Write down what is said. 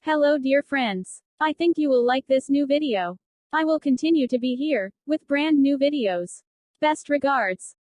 Hello dear friends. I think you will like this new video. I will continue to be here, with brand new videos. Best regards.